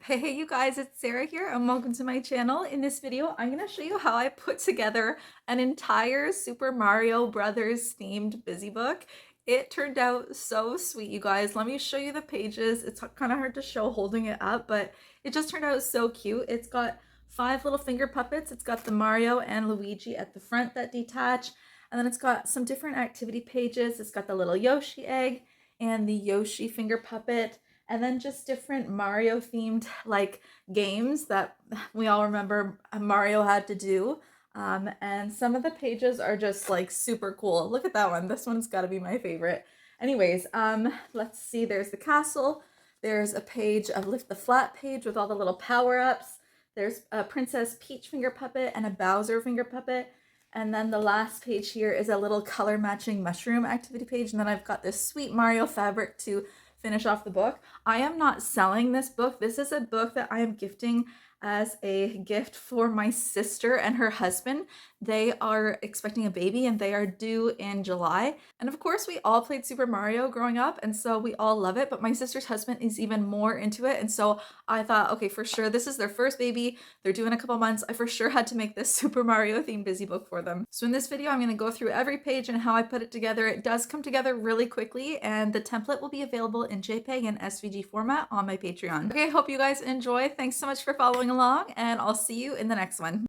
Hey you guys, it's Sarah here and welcome to my channel. In this video, I'm going to show you how I put together an entire Super Mario Brothers themed busy book. It turned out so sweet, you guys. Let me show you the pages. It's kind of hard to show holding it up, but it just turned out so cute. It's got 5 little finger puppets. It's got the Mario and Luigi at the front that detach. And then it's got some different activity pages. It's got the little Yoshi egg and the Yoshi finger puppet, and then just different Mario themed like games that we all remember Mario had to do. And some of the pages are just like super cool. Look at that one. This one's got to be my favorite. Anyways, let's see. There's the castle. There's a page of Lift the Flat page with all the little power-ups. There's a Princess Peach finger puppet and a Bowser finger puppet. And then the last page here is a little color matching mushroom activity page. And then I've got this sweet Mario fabric to finish off the book. I am not selling this book. This is a book that I am gifting as a gift for my sister and her husband. They are expecting a baby and they are due in July. And of course, we all played Super Mario growing up, and so we all love it, but my sister's husband is even more into it. And so I thought, okay, for sure, this is their first baby. They're due in a couple months. I for sure had to make this Super Mario themed busy book for them. So in this video, I'm going to go through every page and how I put it together. It does come together really quickly, and the template will be available in JPEG and SVG format on my Patreon. Okay, hope you guys enjoy. Thanks so much for following along, and I'll see you in the next one.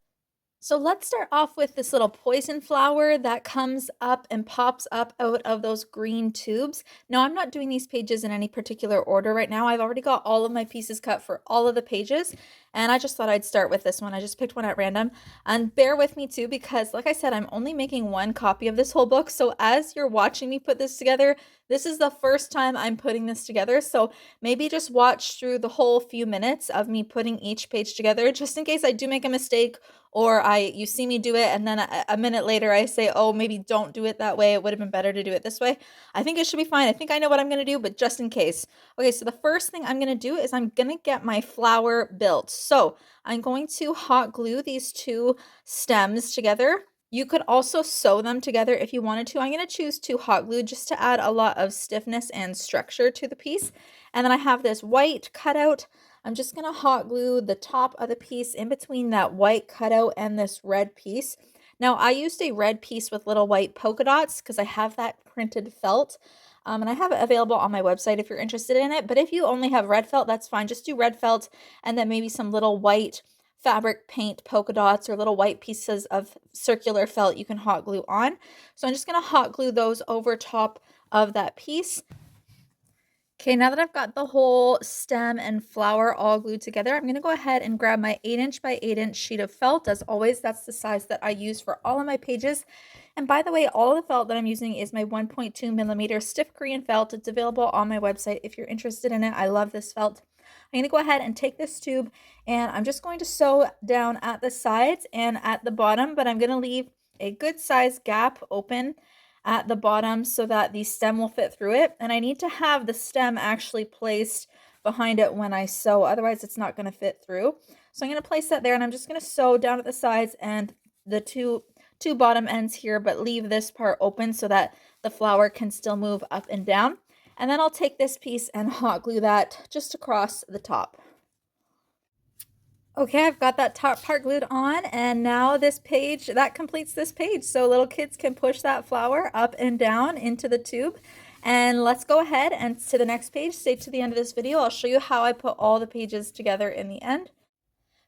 So let's start off with this little poison flower that comes up and pops up out of those green tubes. Now, I'm not doing these pages in any particular order right now. I've already got all of my pieces cut for all of the pages, and I just thought I'd start with this one. I just picked one at random, and bear with me too, because like I said, I'm only making one copy of this whole book. So as you're watching me put this together, this is the first time I'm putting this together. So maybe just watch through the whole few minutes of me putting each page together, just in case I do make a mistake, or you see me do it and then a minute later I say, oh, maybe don't do it that way. It would have been better to do it this way. I think it should be fine. I think I know what I'm going to do, but just in case. Okay, so the first thing I'm going to do is I'm going to get my flower built. So I'm going to hot glue these two stems together. You could also sew them together if you wanted to. I'm going to choose to hot glue just to add a lot of stiffness and structure to the piece. And then I have this white cutout. I'm just going to hot glue the top of the piece in between that white cutout and this red piece. Now, I used a red piece with little white polka dots because I have that printed felt. And I have it available on my website if you're interested in it. But if you only have red felt, that's fine. Just do red felt and then maybe some little white fabric paint polka dots or little white pieces of circular felt you can hot glue on. So I'm just going to hot glue those over top of that piece. Okay, now that I've got the whole stem and flower all glued together, I'm going to go ahead and grab my 8" by 8" sheet of felt. As always, that's the size that I use for all of my pages. And by the way, all of the felt that I'm using is my 1.2mm stiff Korean felt. It's available on my website if you're interested in it. I love this felt. I'm going to go ahead and take this tube and I'm just going to sew down at the sides and at the bottom, but I'm going to leave a good size gap open at the bottom so that the stem will fit through it. And I need to have the stem actually placed behind it when I sew, otherwise it's not going to fit through. So I'm going to place that there, and I'm just going to sew down at the sides and the two bottom ends here, but leave this part open so that the flower can still move up and down. And then I'll take this piece and hot glue that just across the top. Okay, I've got that top part glued on, and now this page, that completes this page. So little kids can push that flower up and down into the tube. And let's go ahead and to the next page. Stay to the end of this video. I'll show you how I put all the pages together in the end.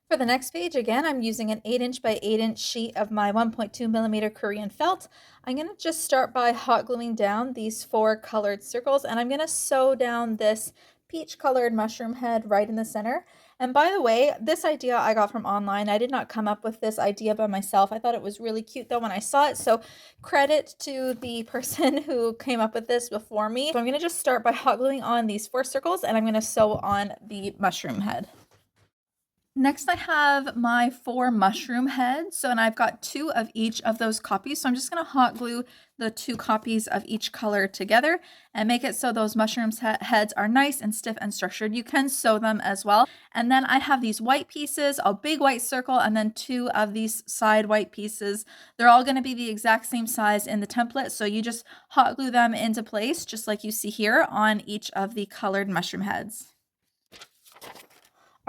For the next page, again, I'm using an 8" by 8" sheet of my 1.2mm Korean felt. I'm going to just start by hot gluing down these 4 colored circles, and I'm going to sew down this peach colored mushroom head right in the center. And by the way, this idea I got from online. I did not come up with this idea by myself. I thought it was really cute though when I saw it. So credit to the person who came up with this before me. So I'm going to just start by hot gluing on these 4 circles, and I'm going to sew on the mushroom head. Next, I have my 4 mushroom heads. And I've got 2 of each of those copies. So I'm just going to hot glue the 2 copies of each color together and make it so those mushrooms heads are nice and stiff and structured. You can sew them as well. And then I have these white pieces, a big white circle, and then 2 of these side white pieces. They're all going to be the exact same size in the template. So you just hot glue them into place, just like you see here on each of the colored mushroom heads.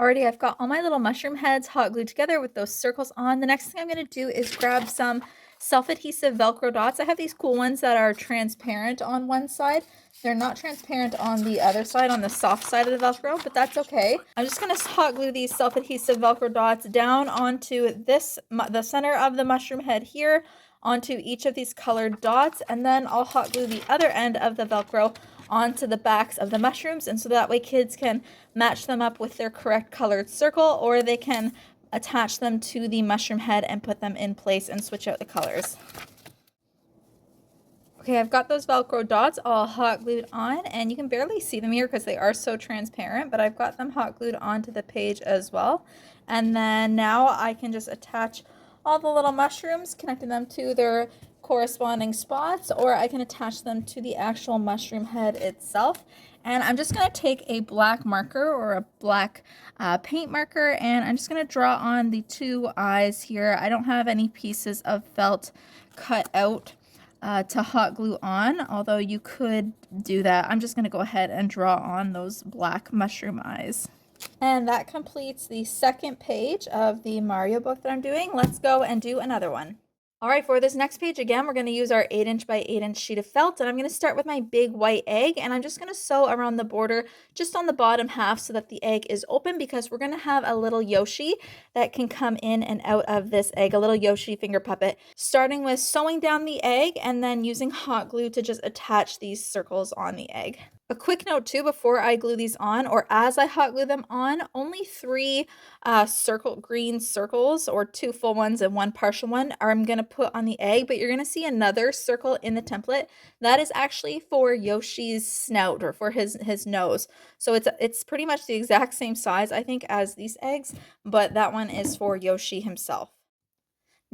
Alrighty, I've got all my little mushroom heads hot glued together with those circles on. The next thing I'm going to do is grab some self-adhesive Velcro dots. I have these cool ones that are transparent on one side. They're not transparent on the other side, on the soft side of the Velcro, but that's okay. I'm just going to hot glue these self-adhesive Velcro dots down onto the center of the mushroom head here, onto each of these colored dots, and then I'll hot glue the other end of the Velcro onto the backs of the mushrooms, and so that way kids can match them up with their correct colored circle, or they can attach them to the mushroom head and put them in place and switch out the colors. Okay, I've got those Velcro dots all hot glued on, and you can barely see them here because they are so transparent, but I've got them hot glued onto the page as well. And then now I can just attach all the little mushrooms, connecting them to their corresponding spots, or I can attach them to the actual mushroom head itself. And I'm just going to take a black marker or a black paint marker, and I'm just going to draw on the two eyes here. I don't have any pieces of felt cut out to hot glue on, although you could do that. I'm just going to go ahead and draw on those black mushroom eyes. And that completes the second page of the Mario book that I'm doing. Let's go and do another one. All right, for this next page, again, we're going to use our 8" by 8" sheet of felt, and I'm going to start with my big white egg, and I'm just going to sew around the border just on the bottom half so that the egg is open, because we're going to have a little Yoshi that can come in and out of this egg, a little Yoshi finger puppet, starting with sewing down the egg and then using hot glue to just attach these circles on the egg. A quick note too, before I glue these on, or as I hot glue them on, only 3 green circles, or 2 full ones and 1 partial one, I'm going to put on the egg, but you're going to see another circle in the template. That is actually for Yoshi's snout, or for his nose. So it's pretty much the exact same size, I think, as these eggs, but that one is for Yoshi himself.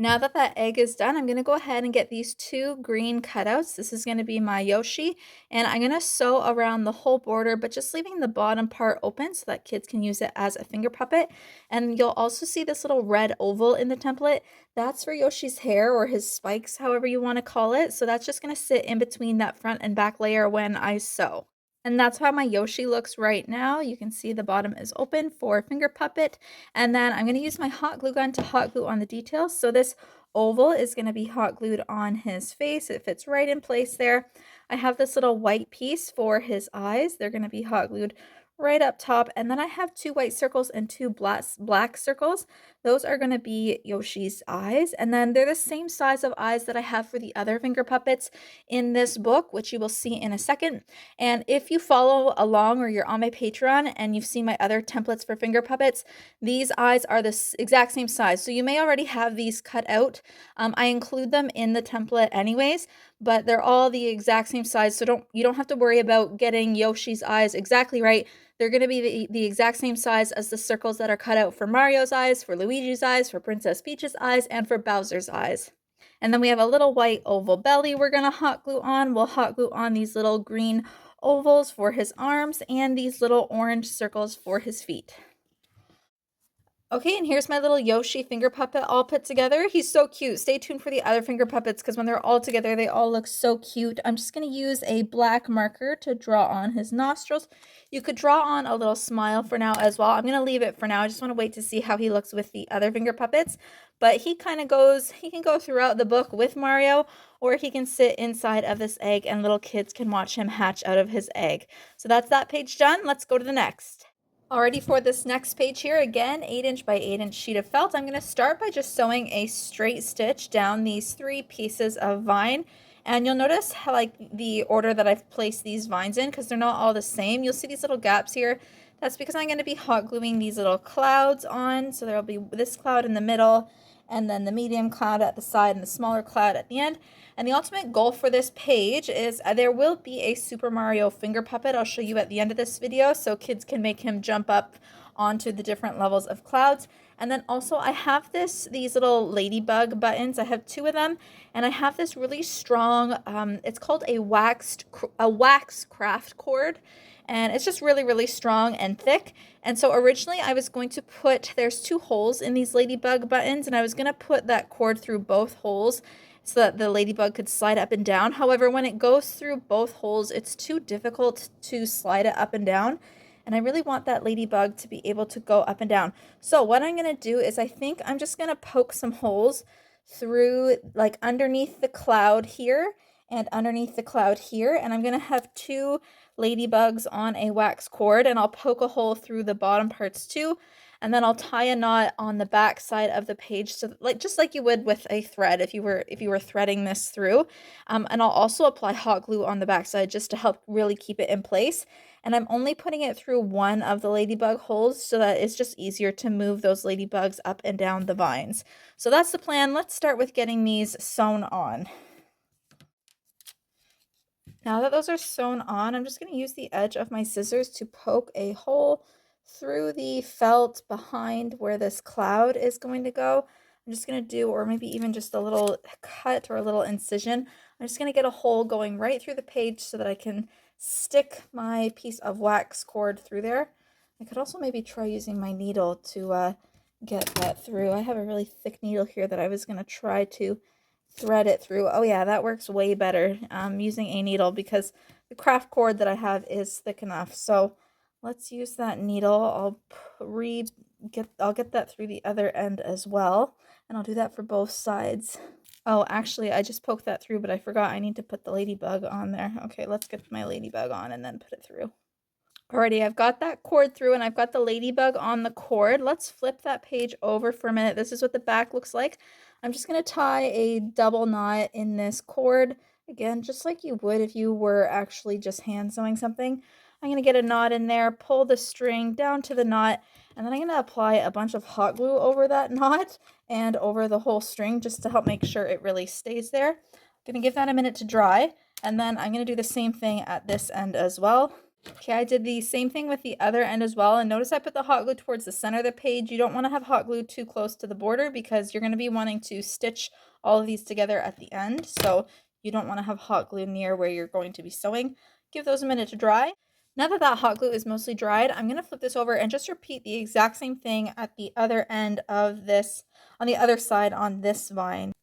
Now that that egg is done, I'm going to go ahead and get these 2 green cutouts. This is going to be my Yoshi, and I'm going to sew around the whole border, but just leaving the bottom part open so that kids can use it as a finger puppet. And you'll also see this little red oval in the template. That's for Yoshi's hair, or his spikes, however you want to call it. So that's just going to sit in between that front and back layer when I sew. And that's how my Yoshi looks right now. You can see the bottom is open for finger puppet. And then I'm going to use my hot glue gun to hot glue on the details. So this oval is going to be hot glued on his face. It fits right in place there. I have this little white piece for his eyes. They're going to be hot glued right up top. And then I have 2 white circles and 2 black circles. Those are going to be Yoshi's eyes. And then they're the same size of eyes that I have for the other finger puppets in this book, which you will see in a second. And if you follow along, or you're on my Patreon and you've seen my other templates for finger puppets, these eyes are the exact same size. So you may already have these cut out. I include them in the template anyways, but they're all the exact same size. So you don't have to worry about getting Yoshi's eyes exactly right. They're going to be the exact same size as the circles that are cut out for Mario's eyes, for Luigi's eyes, for Princess Peach's eyes, and for Bowser's eyes. And then we have a little white oval belly we're going to hot glue on. We'll hot glue on these little green ovals for his arms and these little orange circles for his feet. Okay, and here's my little Yoshi finger puppet all put together. He's so cute. Stay tuned for the other finger puppets, because when they're all together, they all look so cute. I'm just going to use a black marker to draw on his nostrils. You could draw on a little smile for now as well. I'm going to leave it for now. I just want to wait to see how he looks with the other finger puppets. But he can go throughout the book with Mario, or he can sit inside of this egg and little kids can watch him hatch out of his egg. So that's that page done. Let's go to the next. Alrighty, for this next page here, again, 8" by 8" sheet of felt, I'm going to start by just sewing a straight stitch down these 3 pieces of vine. And you'll notice how, like, the order that I've placed these vines in, because they're not all the same. You'll see these little gaps here. That's because I'm going to be hot gluing these little clouds on. So there'll be this cloud in the middle, and then the medium cloud at the side, and the smaller cloud at the end. And the ultimate goal for this page is there will be a Super Mario finger puppet I'll show you at the end of this video, so kids can make him jump up onto the different levels of clouds. And then also I have these little ladybug buttons. I have 2 of them, and I have this really strong, it's called a wax craft cord. And it's just really, really strong and thick. And so originally I was going to there's 2 holes in these ladybug buttons, and I was going to put that cord through both holes so that the ladybug could slide up and down. However, when it goes through both holes, it's too difficult to slide it up and down. and I really want that ladybug to be able to go up and down. So what I'm going to do is I think I'm just going to poke some holes through like underneath the cloud here and underneath the cloud here, and I'm going to have two ladybugs on a wax cord, and I'll poke a hole through the bottom parts too, and then I'll tie a knot on the back side of the page, so like just like you would with a thread if you were threading this through. And I'll also apply hot glue on the back side just to help really keep it in place. And I'm only putting it through one of the ladybug holes so that it's just easier to move those ladybugs up and down the vines. So that's the plan. Let's start with getting these sewn on. Now that those are sewn on, I'm just going to use the edge of my scissors to poke a hole through the felt behind where this cloud is going to go. I'm just going to do, or maybe even just a little cut or a little incision. I'm just going to get a hole going right through the page so that I can stick my piece of wax cord through there. I could also maybe try using my needle to get that through. I have a really thick needle here that I was going to try to thread it through. Oh yeah, that works way better using a needle because the craft cord that I have is thick enough. So let's use that needle. I'll get that through the other end as well, and I'll do that for both sides. Oh, actually, I just poked that through, but I forgot I need to put the ladybug on there. Okay, let's get my ladybug on and then put it through. Alrighty, I've got that cord through and I've got the ladybug on the cord. Let's flip that page over for a minute. This is what the back looks like. I'm just going to tie a double knot in this cord. Again, just like you would if you were actually just hand sewing something. I'm going to get a knot in there, pull the string down to the knot, and then I'm going to apply a bunch of hot glue over that knot and over the whole string just to help make sure it really stays there. I'm going to give that a minute to dry, and then I'm going to do the same thing at this end as well. Okay, I did the same thing with the other end as well, and notice I put the hot glue towards the center of the page. You don't want to have hot glue too close to the border because you're going to be wanting to stitch all of these together at the end, so you don't want to have hot glue near where you're going to be sewing. Give those a minute to dry. Now that that hot glue is mostly dried, I'm going to flip this over and just repeat the exact same thing at the other end of this, on the other side on this vine.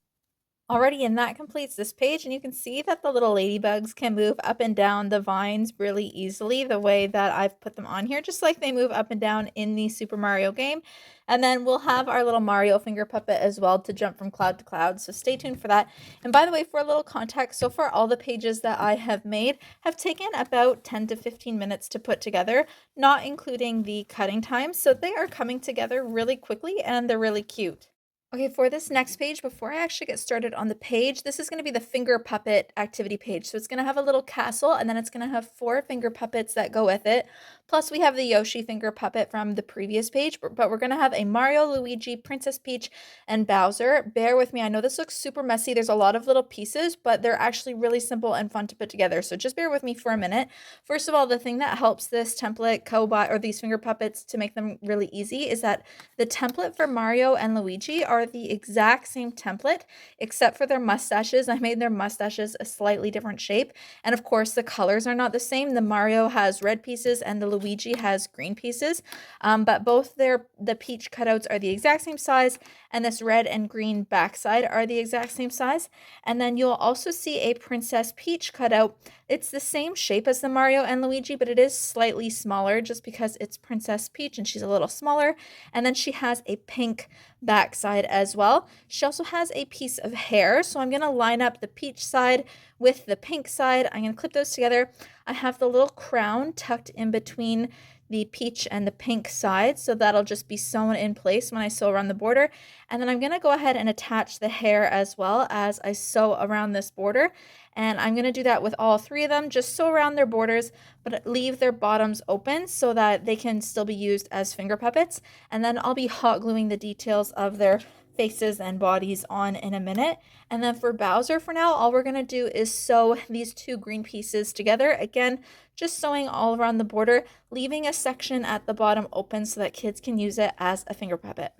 Alrighty, and that completes this page, and you can see that the little ladybugs can move up and down the vines really easily the way that I've put them on here, just like they move up and down in the Super Mario game. And then we'll have our little Mario finger puppet as well to jump from cloud to cloud, so stay tuned for that. And by the way, for a little context, so far all the pages that I have made have taken about 10 to 15 minutes to put together, not including the cutting time, so they are coming together really quickly and they're really cute. Okay, for this next page, before I actually get started on the page, this is going to be the finger puppet activity page. So it's going to have a little castle, and then it's going to have 4 finger puppets that go with it. Plus, we have the Yoshi finger puppet from the previous page, but we're going to have a Mario, Luigi, Princess Peach, and Bowser. Bear with me. I know this looks super messy. There's a lot of little pieces, but they're actually really simple and fun to put together. So just bear with me for a minute. First of all, the thing that helps this template or these finger puppets to make them really easy is that the template for Mario and Luigi are the exact same template, except for their mustaches. I made their mustaches a slightly different shape. And of course, the colors are not the same. The Mario has red pieces and the Luigi has green pieces. But both the Peach cutouts are the exact same size, and this red and green backside are the exact same size. And then you'll also see a Princess Peach cutout. It's the same shape as the Mario and Luigi, but it is slightly smaller just because it's Princess Peach and she's a little smaller. And then she has a pink backside as well. She also has a piece of hair, so I'm going to line up the peach side with the pink side. I'm going to clip those together. I have the little crown tucked in between the peach and the pink side, so that'll just be sewn in place when I sew around the border. And then I'm going to go ahead and attach the hair as well as I sew around this border. And I'm going to do that with all 3 of them, just sew around their borders, but leave their bottoms open so that they can still be used as finger puppets. And then I'll be hot gluing the details of their faces and bodies on in a minute. And then for Bowser, for now, all we're going to do is sew these 2 green pieces together. Again, just sewing all around the border, leaving a section at the bottom open so that kids can use it as a finger puppet.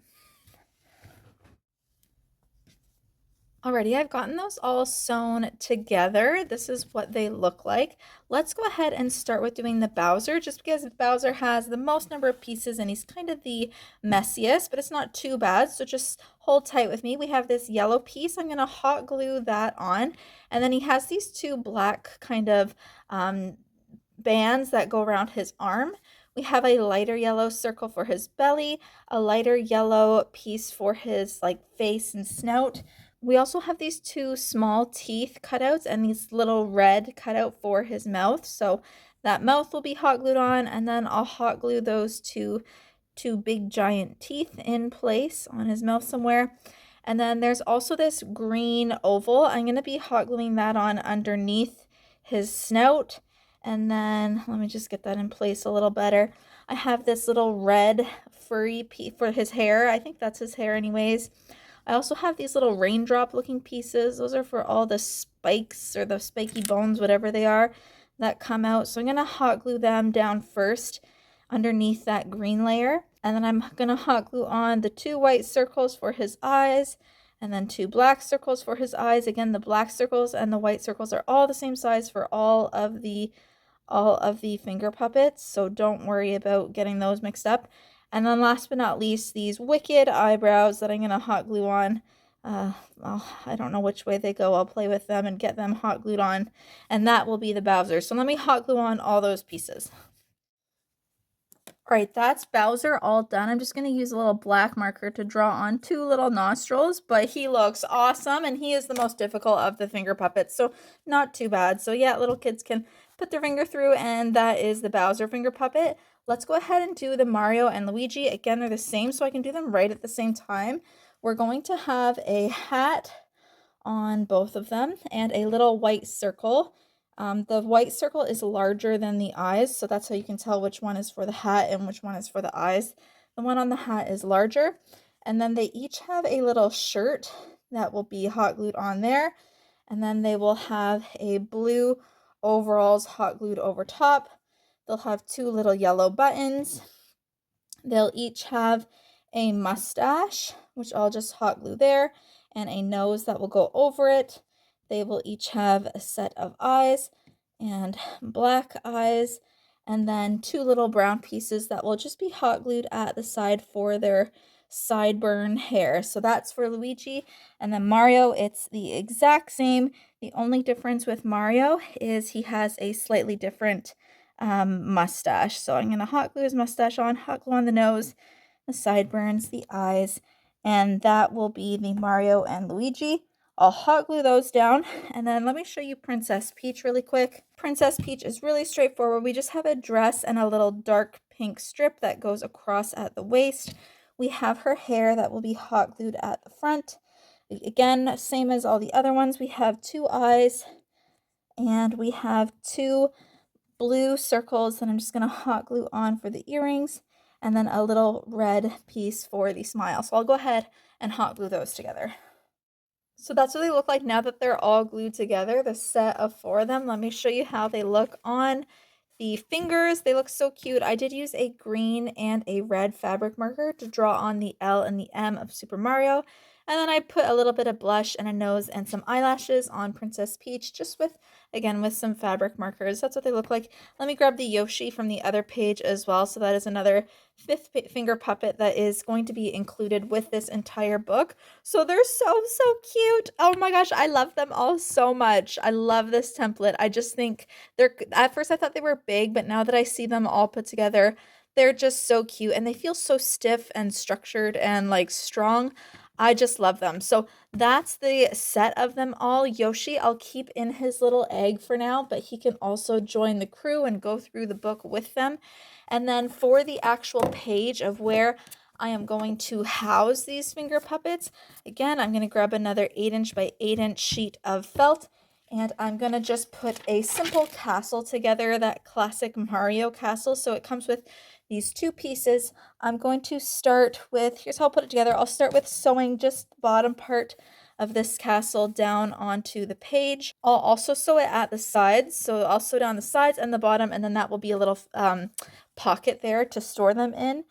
Alrighty, I've gotten those all sewn together. This is what they look like. Let's go ahead and start with doing the Bowser, just because Bowser has the most number of pieces and he's kind of the messiest, but it's not too bad, so just hold tight with me. We have this yellow piece. I'm going to hot glue that on, and then he has these 2 black kind of bands that go around his arm. We have a lighter yellow circle for his belly, a lighter yellow piece for his like face and snout. We also have these two small teeth cutouts and these little red cutout for his mouth. So that mouth will be hot glued on, and then I'll hot glue those two big giant teeth in place on his mouth somewhere. And then there's also this green oval. I'm going to be hot gluing that on underneath his snout. And then let me just get that in place a little better. I have this little red furry piece for his hair. I think that's his hair anyways. I also have these little raindrop looking pieces. Those are for all the spikes or the spiky bones, whatever they are, that come out. So I'm going to hot glue them down first underneath that green layer. And then I'm going to hot glue on the two white circles for his eyes and then two black circles for his eyes. Again, the black circles and the white circles are all the same size for all of the finger puppets, so don't worry about getting those mixed up. And then last but not least, these wicked eyebrows that I'm going to hot glue on. Well, I don't know which way they go. I'll play with them and get them hot glued on, and that will be the Bowser. So let me hot glue on all those pieces. All right, that's Bowser all done. I'm just going to use a little black marker to draw on two little nostrils, but he looks awesome, and he is the most difficult of the finger puppets, so not too bad. So yeah, little kids can put their finger through, and that is the Bowser finger puppet. Let's go ahead and do the Mario and Luigi. Again, they're the same, so I can do them right at the same time. We're going to have a hat on both of them and a little white circle. The white circle is larger than the eyes, so that's how you can tell which one is for the hat and which one is for the eyes. The one on the hat is larger, and then they each have a little shirt that will be hot glued on there, and then they will have a blue overalls hot glued over top. They'll have two little yellow buttons. They'll each have a mustache, which I'll just hot glue there, and a nose that will go over it. They will each have a set of eyes and black eyes, and then two little brown pieces that will just be hot glued at the side for their sideburn hair. So that's for Luigi. And then Mario, it's the exact same. The only difference with Mario is he has a slightly different mustache. So I'm going to hot glue his mustache on, hot glue on the nose, the sideburns, the eyes, and that will be the Mario and Luigi. I'll hot glue those down, and then let me show you Princess Peach really quick. Princess Peach is really straightforward. We just have a dress and a little dark pink strip that goes across at the waist. We have her hair that will be hot glued at the front. Again, same as all the other ones. We have two eyes, and we have two blue circles that I'm just going to hot glue on for the earrings, and then a little red piece for the smile. So I'll go ahead and hot glue those together. So that's what they look like now that they're all glued together, the set of four of them. Let me show you how they look on the fingers. They look so cute. I did use a green and a red fabric marker to draw on the L and the M of Super Mario. And then I put a little bit of blush and a nose and some eyelashes on Princess Peach, just with, again, with some fabric markers. That's what they look like. Let me grab the Yoshi from the other page as well. So that is another fifth finger puppet that is going to be included with this entire book. So they're so cute. Oh my gosh, I love them all so much. I love this template. I just think they're, at first I thought they were big, but now that I see them all put together, they're just so cute, and they feel so stiff and structured and like strong. I just love them. So that's the set of them all. Yoshi, I'll keep in his little egg for now, but he can also join the crew and go through the book with them. And then for the actual page of where I am going to house these finger puppets, again, I'm going to grab another 8" by 8" sheet of felt, and I'm going to just put a simple castle together, that classic Mario castle. So it comes with these two pieces. I'm going to start with, here's how I'll put it together. I'll start with sewing just the bottom part of this castle down onto the page. I'll also sew it at the sides. So I'll sew down the sides and the bottom, and then that will be a little pocket there to store them in.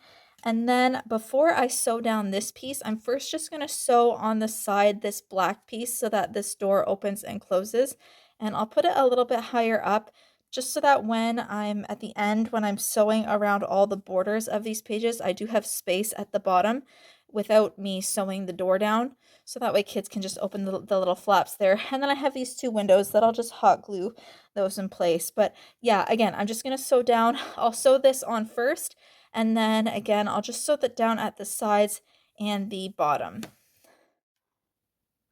And then before I sew down this piece, I'm first just going to sew on the side this black piece so that this door opens and closes. And I'll put it a little bit higher up, just so that when I'm at the end, when I'm sewing around all the borders of these pages, I do have space at the bottom. without me sewing the door down. So that way kids can just open the little flaps there. And then I have these two windows that I'll just hot glue those in place. But yeah, again, I'm just going to sew down. I'll sew this on first, and then again, I'll just sew that down at the sides and the bottom.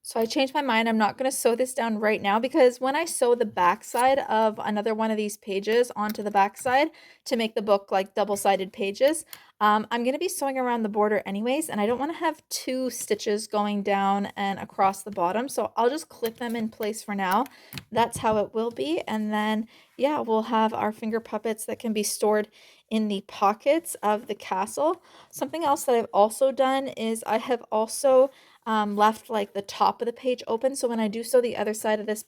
So I changed my mind. I'm not going to sew this down right now because when I sew the backside of another one of these pages onto the backside to make the book like double-sided pages, I'm going to be sewing around the border anyways, and I don't want to have two stitches going down and across the bottom. So I'll just clip them in place for now. That's how it will be. And then, yeah, we'll have our finger puppets that can be stored in the pockets of the castle. Something else that I've also done is I have also left like the top of the page open. So when I do sew the other side of this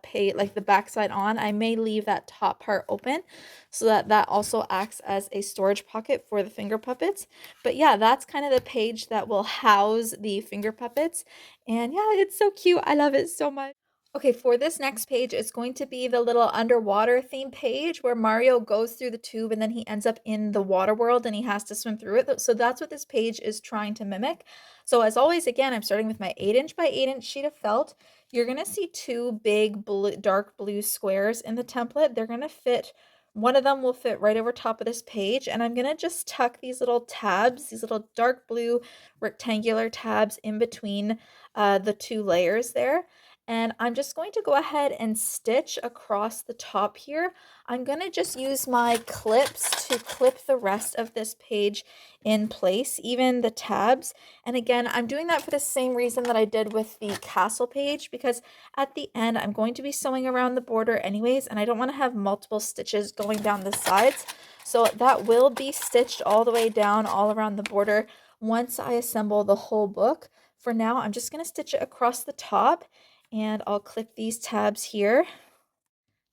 page, like the back side on, I may leave that top part open so that that also acts as a storage pocket for the finger puppets. But yeah, that's kind of the page that will house the finger puppets. And yeah, it's so cute. I love it so much. Okay, for this next page, it's going to be the little underwater theme page where Mario goes through the tube and then he ends up in the water world and he has to swim through it. So that's what this page is trying to mimic. So as always, again, I'm starting with my 8" by 8" sheet of felt. You're going to see two big blue, dark blue squares in the template. They're going to fit, one of them will fit right over top of this page. And I'm going to just tuck these little tabs, these little dark blue rectangular tabs in between the two layers there. And I'm just going to go ahead and stitch across the top here. I'm going to just use my clips to clip the rest of this page in place, even the tabs. And again, I'm doing that for the same reason that I did with the castle page, because at the end, I'm going to be sewing around the border anyways, and I don't want to have multiple stitches going down the sides. So that will be stitched all the way down all around the border once I assemble the whole book. For now, I'm just going to stitch it across the top, and I'll clip these tabs here.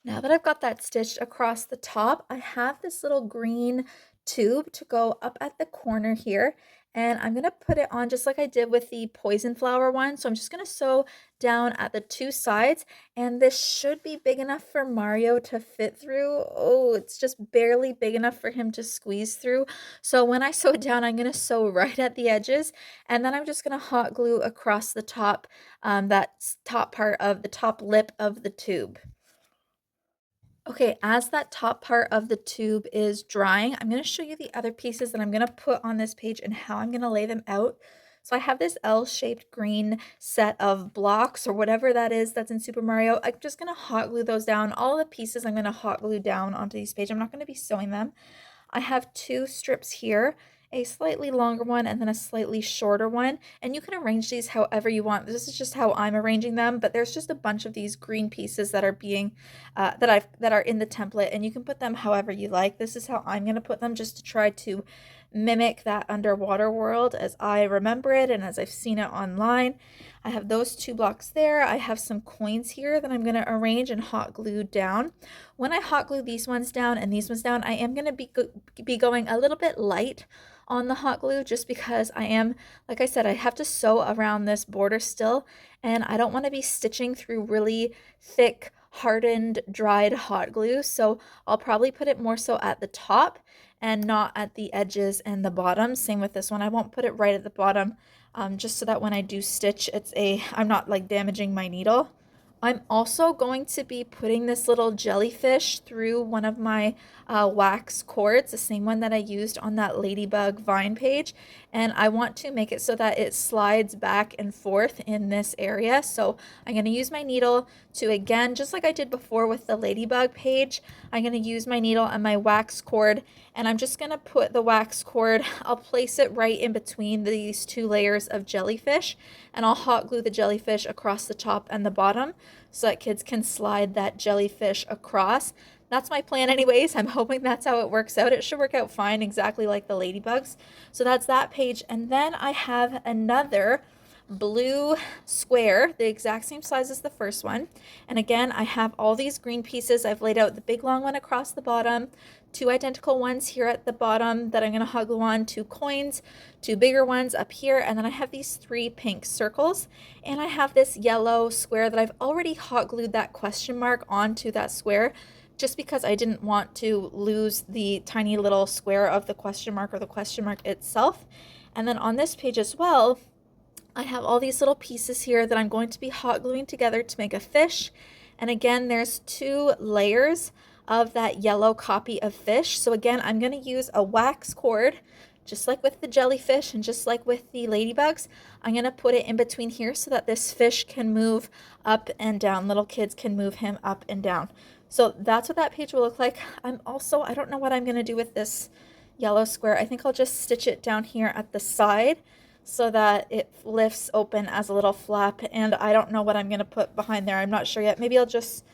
Now that I've got that stitched across the top, I have this little green tube to go up at the corner here, and I'm going to put it on just like I did with the poison flower one. So I'm just going to sew down at the two sides, and this should be big enough for Mario to fit through. Oh, it's just barely big enough for him to squeeze through. So when I sew it down, I'm going to sew right at the edges, and then I'm just going to hot glue across the top, that top part of the top lip of the tube. Okay, as that top part of the tube is drying, I'm going to show you the other pieces that I'm going to put on this page and how I'm going to lay them out. So I have this L-shaped green set of blocks or whatever that is that's in Super Mario. I'm just going to hot glue those down. All the pieces I'm going to hot glue down onto these pages. I'm not going to be sewing them. I have two strips here, a slightly longer one and then a slightly shorter one, and you can arrange these however you want. This is just how I'm arranging them, but there's just a bunch of these green pieces that are being that are in the template, and you can put them however you like. This is how I'm going to put them, just to try to mimic that underwater world as I remember it and as I've seen it online. I have those two blocks there. I have some coins here that I'm going to arrange and hot glue down. When I hot glue these ones down and these ones down, I am going to be going a little bit light on the hot glue, just because I am, like I said, I have to sew around this border still, and I don't want to be stitching through really thick, hardened, dried hot glue. So I'll probably put it more so at the top and not at the edges and the bottom. Same with this one. I won't put it right at the bottom, just so that when I do stitch, I'm not like damaging my needle. I'm also going to be putting this little jellyfish through one of my wax cords, the same one that I used on that ladybug vine page, and I want to make it so that it slides back and forth in this area. So I'm going to use my needle to, again, just like I did before with the ladybug page, I'm going to use my needle and my wax cord, and I'm just going to put the wax cord, I'll place it right in between these two layers of jellyfish, and I'll hot glue the jellyfish across the top and the bottom so that kids can slide that jellyfish across. That's my plan anyways. I'm hoping that's how it works out. It should work out fine, exactly like the ladybugs. So that's that page. And then I have another blue square, the exact same size as the first one. And again, I have all these green pieces. I've laid out the big long one across the bottom, two identical ones here at the bottom that I'm going to hot glue on, two coins, two bigger ones up here, and then I have these three pink circles, and I have this yellow square that I've already hot glued that question mark onto that square, just because I didn't want to lose the tiny little square of the question mark or the question mark itself. And then on this page as well, I have all these little pieces here that I'm going to be hot gluing together to make a fish. And again, there's 2 layers of that yellow copy of fish. So again, I'm going to use a wax cord, just like with the jellyfish and just like with the ladybugs. I'm going to put it in between here so that this fish can move up and down. Little kids can move him up and down. So that's what that page will look like. I don't know what I'm going to do with this yellow square. I think I'll just stitch it down here at the side so that it lifts open as a little flap, and I don't know what I'm going to put behind there. I'm not sure yet. Maybe I'll just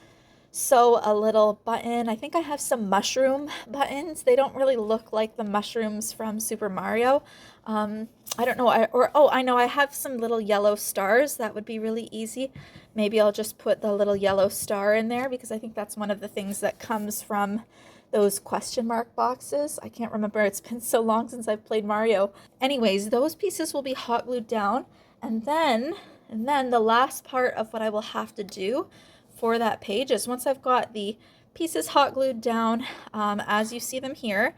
sew a little button. I think I have some mushroom buttons. They don't really look like the mushrooms from Super Mario. I don't know. I know I have some little yellow stars. That would be really easy. Maybe I'll just put the little yellow star in there because I think that's one of the things that comes from those question mark boxes. I can't remember. It's been so long since I've played Mario. Anyways, those pieces will be hot glued down, and then the last part of what I will have to do for that page is once I've got the pieces hot glued down, as you see them here,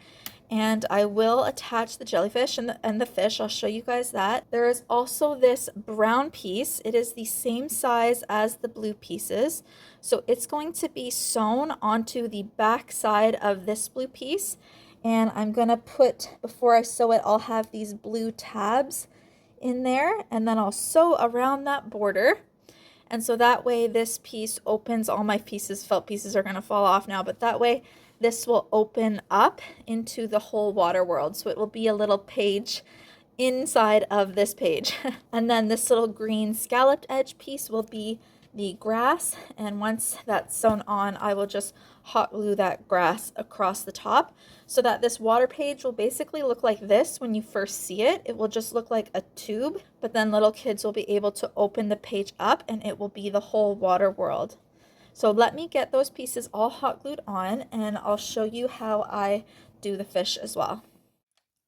and I will attach the jellyfish and the fish. I'll show you guys that. There is also this brown piece. It is the same size as the blue pieces. So it's going to be sewn onto the back side of this blue piece. And I'm gonna before I sew it, I'll have these blue tabs in there, and then I'll sew around that border. And so that way this piece opens, all my felt pieces are gonna fall off now, but that way this will open up into the whole water world. So it will be a little page inside of this page. And then this little green scalloped edge piece will be the grass. And once that's sewn on, I will just hot glue that grass across the top so that this water page will basically look like this when you first see it. It will just look like a tube, but then little kids will be able to open the page up and it will be the whole water world. So let me get those pieces all hot glued on and I'll show you how I do the fish as well.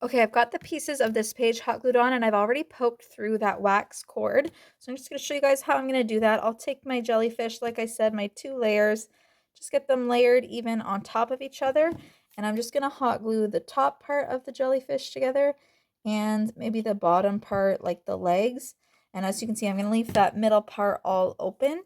Okay, I've got the pieces of this page hot glued on and I've already poked through that wax cord. So I'm just going to show you guys how I'm going to do that. I'll take my jellyfish, like I said, my 2 layers, just get them layered even on top of each other. And I'm just going to hot glue the top part of the jellyfish together and maybe the bottom part, like the legs. And as you can see, I'm going to leave that middle part all open.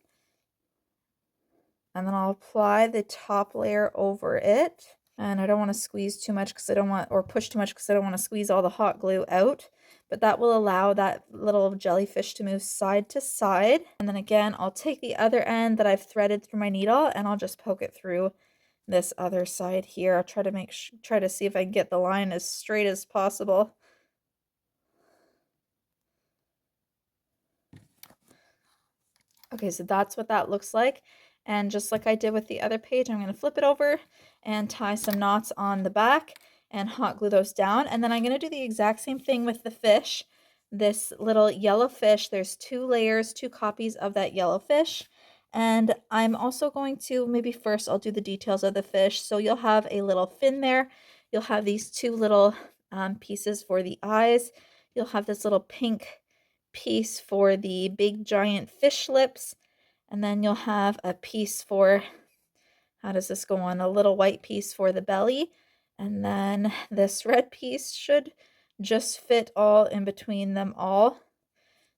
And then I'll apply the top layer over it. And I don't want to squeeze too much because I don't want, or push too much because I don't want to squeeze all the hot glue out. But that will allow that little jellyfish to move side to side. And then again, I'll take the other end that I've threaded through my needle and I'll just poke it through this other side here. I'll try to see if I can get the line as straight as possible. Okay, so that's what that looks like. And just like I did with the other page, I'm going to flip it over and tie some knots on the back and hot glue those down. And then I'm going to do the exact same thing with the fish. This little yellow fish, there's 2 layers, 2 copies of that yellow fish. And I'm also going to, maybe first I'll do the details of the fish. So you'll have a little fin there. You'll have these 2 little pieces for the eyes. You'll have this little pink piece for the big giant fish lips. And then you'll have a piece for, how does this go on? A little white piece for the belly. And then this red piece should just fit all in between them all.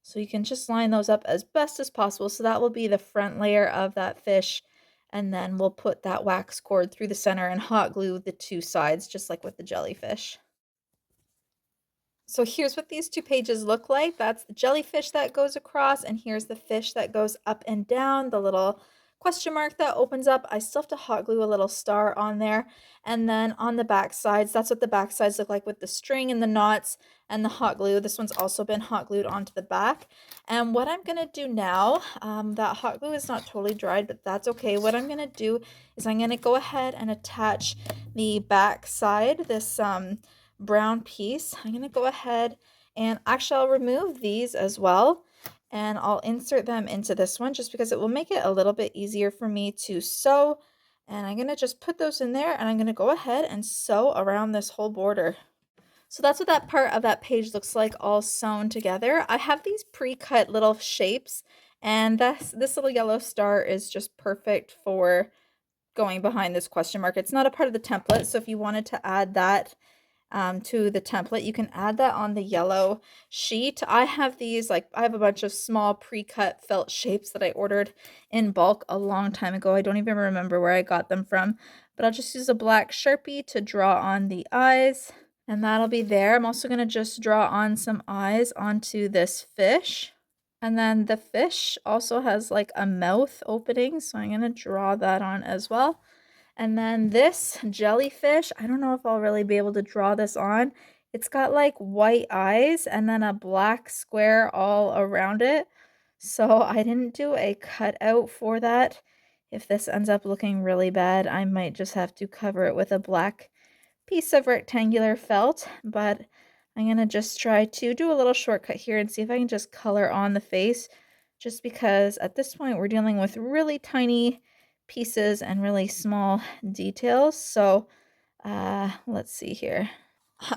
So you can just line those up as best as possible. So that will be the front layer of that fish. And then we'll put that wax cord through the center and hot glue the 2 sides, just like with the jellyfish. So here's what these 2 pages look like. That's the jellyfish that goes across, and here's the fish that goes up and down, the little question mark that opens up. I still have to hot glue a little star on there. And then on the back sides, that's what the back sides look like with the string and the knots and the hot glue. This one's also been hot glued onto the back. And what I'm going to do now, that hot glue is not totally dried, but that's okay. What I'm going to do is I'm going to go ahead and attach the back side, this brown piece. I'm going to go ahead and actually I'll remove these as well and I'll insert them into this one just because it will make it a little bit easier for me to sew. And I'm going to just put those in there and I'm going to go ahead and sew around this whole border. So that's what that part of that page looks like all sewn together. I have these pre-cut little shapes and this little yellow star is just perfect for going behind this question mark. It's not a part of the template, so if you wanted to add that to the template, you can add that on the yellow sheet. I have these, like, I have a bunch of small pre-cut felt shapes that I ordered in bulk a long time ago. I don't even remember where I got them from, but I'll just use a black Sharpie to draw on the eyes, and that'll be there. I'm also going to just draw on some eyes onto this fish. And then the fish also has like a mouth opening, so I'm going to draw that on as well. And then this jellyfish, I don't know if I'll really be able to draw this on. It's got like white eyes and then a black square all around it. So I didn't do a cutout for that. If this ends up looking really bad, I might just have to cover it with a black piece of rectangular felt, but I'm going to just try to do a little shortcut here and see if I can just color on the face, just because at this point we're dealing with really tiny pieces and really small details. So let's see here.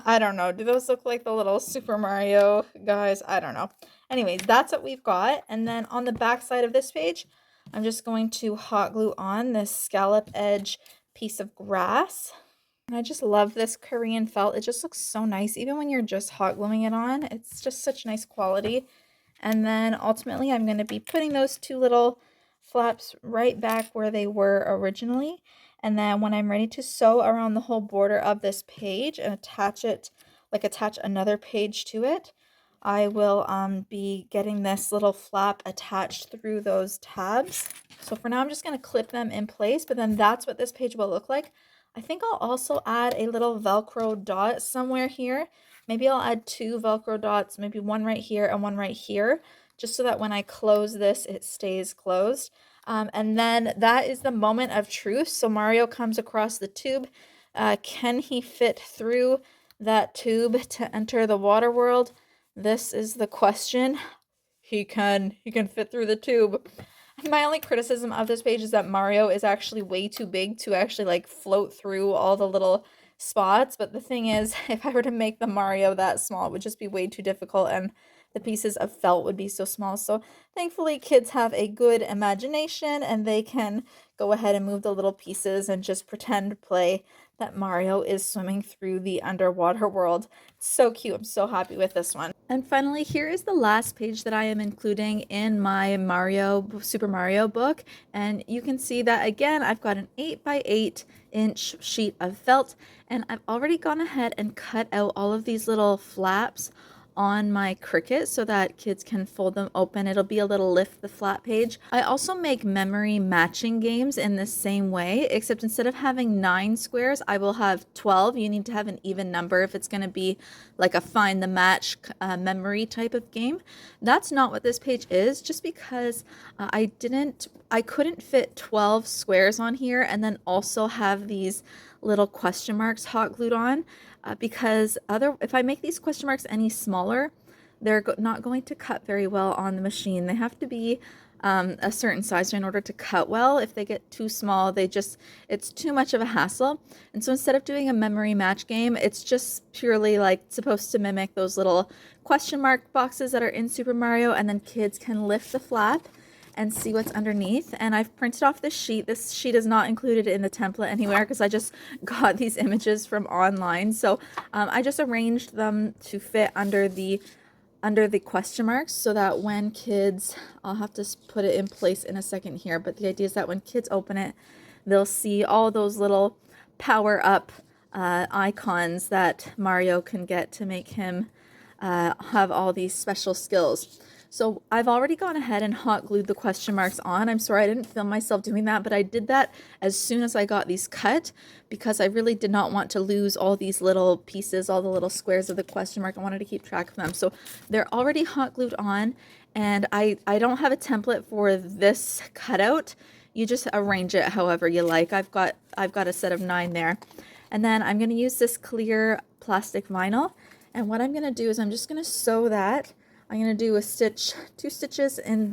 I don't know. Do those look like the little Super Mario guys? I don't know. Anyways, that's what we've got. And then on the back side of this page, I'm just going to hot glue on this scallop edge piece of grass. I just love this Korean felt. It just looks so nice. Even when you're just hot gluing it on, it's just such nice quality. And then ultimately, I'm going to be putting those two little flaps right back where they were originally. And then when I'm ready to sew around the whole border of this page and attach it, like attach another page to it, I will be getting this little flap attached through those tabs. So for now, I'm just going to clip them in place, but then that's what this page will look like. I think I'll also add a little Velcro dot somewhere here. Maybe I'll add two Velcro dots, maybe one right here and one right here, just so that when I close this, it stays closed. And then that is the moment of truth. So Mario comes across the tube. Can he fit through that tube to enter the water world? This is the question. He can fit through the tube. My only criticism of this page is that Mario is actually way too big to actually like float through all the little spots. But the thing is, if I were to make the Mario that small, it would just be way too difficult and the pieces of felt would be so small. So thankfully kids have a good imagination and they can go ahead and move the little pieces and just pretend play that Mario is swimming through the underwater world. It's so cute. I'm so happy with this one. And finally, here is the last page that I am including in my Super Mario book. And you can see that again, I've got an 8x8-inch sheet of felt, and I've already gone ahead and cut out all of these little flaps on my Cricut so that kids can fold them open. It'll be a little lift the flat page. I also make memory matching games in the same way, except instead of having 9 squares, I will have 12. You need to have an even number if it's going to be like a find the match memory type of game. That's not what this page is, just because I couldn't fit 12 squares on here and then also have these little question marks hot glued on. Because if I make these question marks any smaller, they're not going to cut very well on the machine. They have to be a certain size in order to cut well. If they get too small, it's too much of a hassle. And so instead of doing a memory match game, it's just purely like supposed to mimic those little question mark boxes that are in Super Mario, and then kids can lift the flap and see what's underneath. And I've printed off this sheet. This sheet is not included in the template anywhere because I just got these images from online. So I just arranged them to fit under the question marks so that when kids, I'll have to put it in place in a second here, but the idea is that when kids open it, they'll see all those little power up icons that Mario can get to make him have all these special skills. So I've already gone ahead and hot glued the question marks on. I'm sorry I didn't film myself doing that, but I did that as soon as I got these cut because I really did not want to lose all these little pieces, all the little squares of the question mark. I wanted to keep track of them. So they're already hot glued on, and I don't have a template for this cutout. You just arrange it however you like. I've got a set of 9 there. And then I'm going to use this clear plastic vinyl. And what I'm going to do is I'm just going to sew that. I'm going to do two stitches in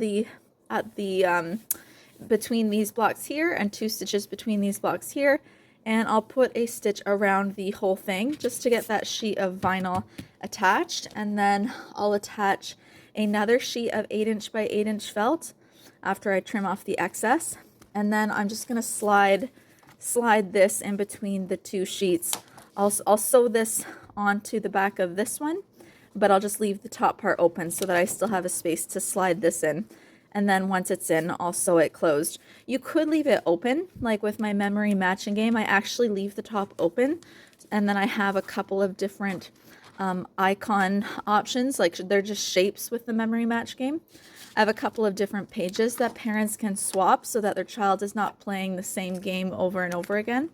between these blocks here and 2 stitches between these blocks here. And I'll put a stitch around the whole thing just to get that sheet of vinyl attached. And then I'll attach another sheet of 8-inch by 8-inch felt after I trim off the excess. And then I'm just going to slide this in between the 2 sheets. I'll sew this onto the back of this one, but I'll just leave the top part open so that I still have a space to slide this in. And then once it's in, I'll sew it closed. You could leave it open, like with my memory matching game, I actually leave the top open, and then I have a couple of different icon options, like they're just shapes with the memory match game. I have a couple of different pages that parents can swap so that their child is not playing the same game over and over again.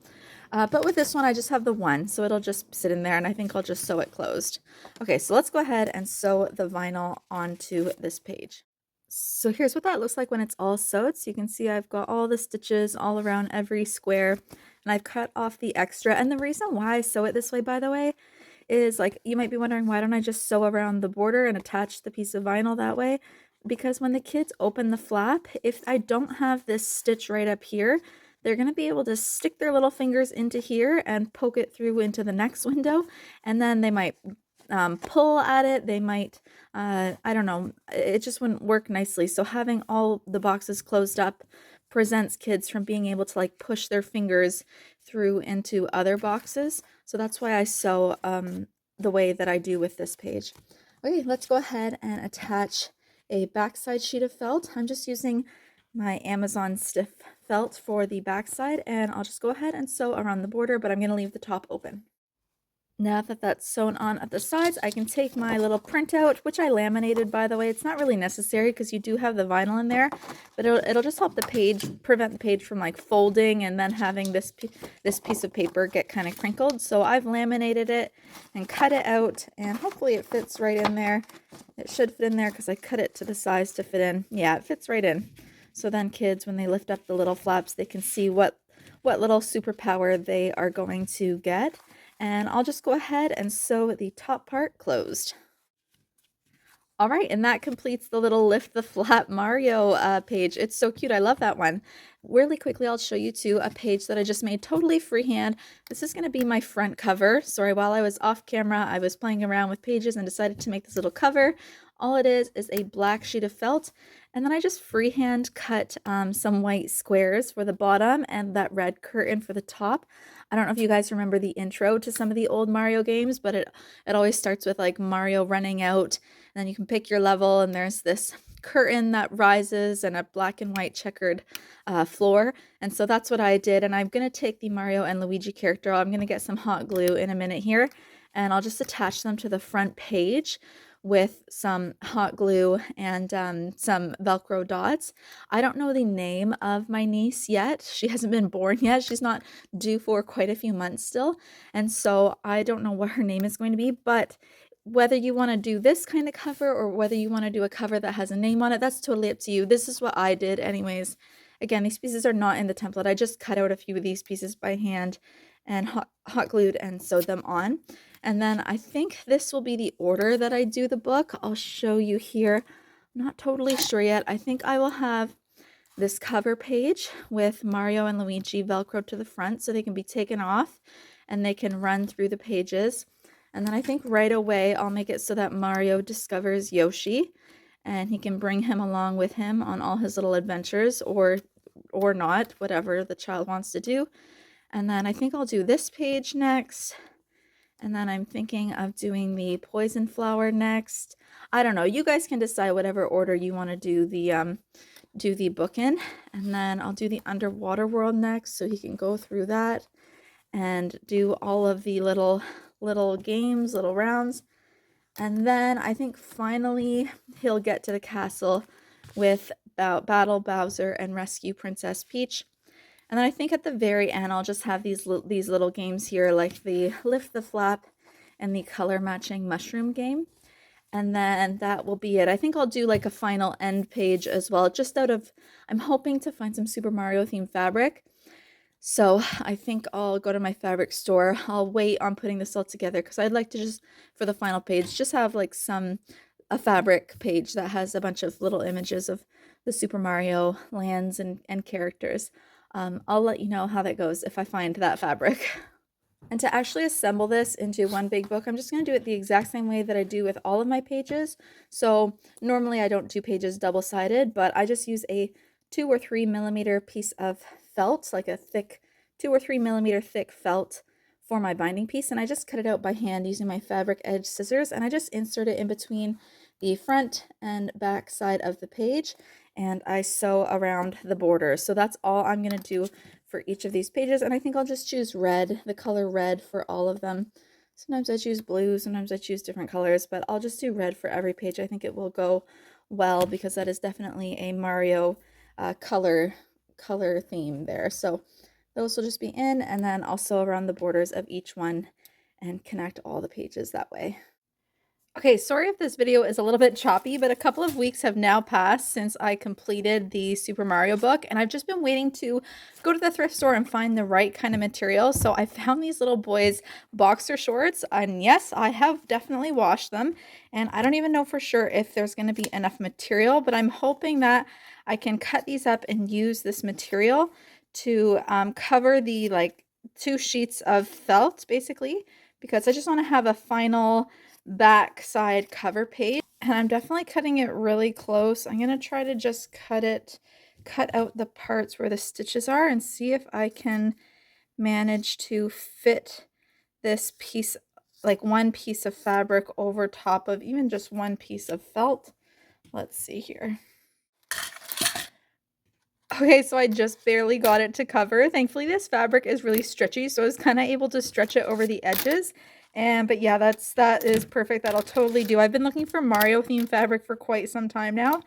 But with this one, I just have the one, so it'll just sit in there, and I think I'll just sew it closed. Okay, so let's go ahead and sew the vinyl onto this page. So here's what that looks like when it's all sewed. So you can see I've got all the stitches all around every square, and I've cut off the extra. And the reason why I sew it this way, by the way, is like, you might be wondering, why don't I just sew around the border and attach the piece of vinyl that way? Because when the kids open the flap, if I don't have this stitch right up here, they're going to be able to stick their little fingers into here and poke it through into the next window, and then they might pull at it, they might, I don't know, it just wouldn't work nicely. So having all the boxes closed up prevents kids from being able to like push their fingers through into other boxes. So that's why I sew the way that I do with this page. Okay, let's go ahead and attach a backside sheet of felt. I'm just using my Amazon stiff felt for the backside, and I'll just go ahead and sew around the border, but I'm going to leave the top open. Now that that's sewn on at the sides, I can take my little printout, which I laminated, by the way. It's not really necessary because you do have the vinyl in there, but it'll just help the page, prevent the page from like folding and then having this piece of paper get kind of crinkled. So I've laminated it and cut it out, and hopefully it fits right in there. It should fit in there because I cut it to the size to fit in. Yeah, it fits right in. So then kids, when they lift up the little flaps, they can see what little superpower they are going to get. And I'll just go ahead and sew the top part closed. All right, and that completes the little lift the flap Mario page. It's so cute. I love that one. Really quickly, I'll show you too a page that I just made totally freehand. This is going to be my front cover. Sorry, while I was off camera, I was playing around with pages and decided to make this little cover. All it is a black sheet of felt, and then I just freehand cut some white squares for the bottom and that red curtain for the top. I don't know if you guys remember the intro to some of the old Mario games, but it always starts with like Mario running out, and then you can pick your level, and there's this curtain that rises and a black and white checkered floor. And so that's what I did, and I'm going to take the Mario and Luigi character. I'm going to get some hot glue in a minute here, and I'll just attach them to the front page with some hot glue and some Velcro dots. I don't know the name of my niece yet. She hasn't been born yet. She's not due for quite a few months still. And so I don't know what her name is going to be, but whether you want to do this kind of cover or whether you want to do a cover that has a name on it, that's totally up to you. This is what I did anyways. Again, these pieces are not in the template. I just cut out a few of these pieces by hand and hot glued and sewed them on. And then I think this will be the order that I do the book. I'll show you here. I'm not totally sure yet. I think I will have this cover page with Mario and Luigi Velcro to the front so they can be taken off and they can run through the pages. And then I think right away I'll make it so that Mario discovers Yoshi and he can bring him along with him on all his little adventures, or not, whatever the child wants to do. And then I think I'll do this page next. And then I'm thinking of doing the poison flower next. I don't know. You guys can decide whatever order you want to do the book in. And then I'll do the underwater world next, so he can go through that and do all of the little games, little rounds. And then I think finally he'll get to the castle with Battle Bowser and Rescue Princess Peach. And then I think at the very end, I'll just have these little games here, like the lift the flap and the color matching mushroom game. And then that will be it. I think I'll do like a final end page as well, just I'm hoping to find some Super Mario themed fabric. So I think I'll go to my fabric store. I'll wait on putting this all together because I'd like to just, for the final page, just have like a fabric page that has a bunch of little images of the Super Mario lands and characters. I'll let you know how that goes if I find that fabric. And to actually assemble this into one big book, I'm just going to do it the exact same way that I do with all of my pages. So normally I don't do pages double-sided, but I just use a 2 or 3 millimeter piece of felt, like a thick 2 or 3 millimeter thick felt for my binding piece, and I just cut it out by hand using my fabric edge scissors, and I just insert it in between the front and back side of the page, and I sew around the border. So that's all I'm going to do for each of these pages, and I think I'll just choose red, the color red for all of them. Sometimes I choose blue, sometimes I choose different colors, but I'll just do red for every page. I think it will go well because that is definitely a Mario color theme there. So those will just be in, and then also around the borders of each one and connect all the pages that way. Okay, sorry if this video is a little bit choppy, but a couple of weeks have now passed since I completed the Super Mario book, and I've just been waiting to go to the thrift store and find the right kind of material. So I found these little boys' boxer shorts, and yes, I have definitely washed them, and I don't even know for sure if there's going to be enough material, but I'm hoping that I can cut these up and use this material to cover the like 2 sheets of felt, basically, because I just want to have a final back side cover page, and I'm definitely cutting it really close. I'm going to try to just cut out the parts where the stitches are and see if I can manage to fit this piece, like one piece of fabric over top of even just one piece of felt. Let's see here. Okay, so I just barely got it to cover. Thankfully, this fabric is really stretchy, so I was kind of able to stretch it over the edges. But yeah, that is perfect. That'll totally do. I've been looking for Mario themed fabric for quite some time now,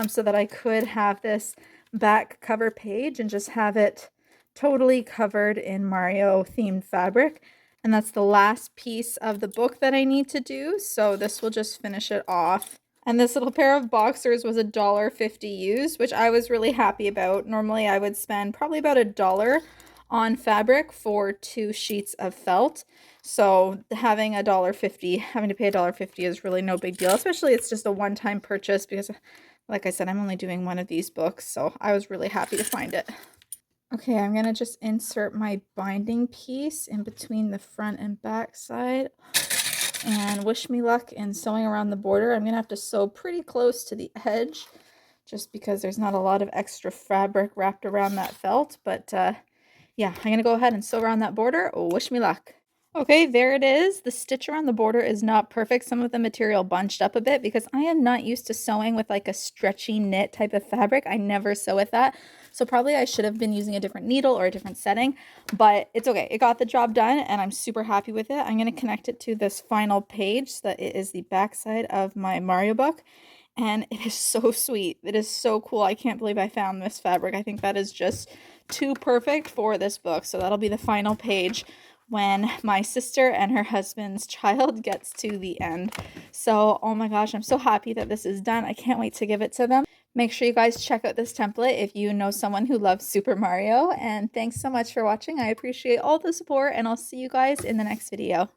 so that I could have this back cover page and just have it totally covered in Mario themed fabric. And that's the last piece of the book that I need to do, so this will just finish it off. And this little pair of boxers was $1.50 used, which I was really happy about. Normally I would spend probably about $1 on fabric for 2 sheets of felt. So having $1.50, having to pay $1.50 is really no big deal, especially it's just a one-time purchase because, like I said, I'm only doing one of these books, so I was really happy to find it. Okay, I'm going to just insert my binding piece in between the front and back side. And wish me luck in sewing around the border. I'm going to have to sew pretty close to the edge just because there's not a lot of extra fabric wrapped around that felt. But yeah, I'm going to go ahead and sew around that border. Wish me luck. Okay, there it is. The stitch around the border is not perfect. Some of the material bunched up a bit because I am not used to sewing with like a stretchy knit type of fabric. I never sew with that. So probably I should have been using a different needle or a different setting, but it's okay. It got the job done and I'm super happy with it. I'm going to connect it to this final page so that it is the back side of my Mario book. And it is so sweet. It is so cool. I can't believe I found this fabric. I think that is just too perfect for this book. So that'll be the final page when my sister and her husband's child gets to the end. So, oh my gosh, I'm so happy that this is done. I can't wait to give it to them. Make sure you guys check out this template if you know someone who loves Super Mario. And thanks so much for watching. I appreciate all the support, and I'll see you guys in the next video.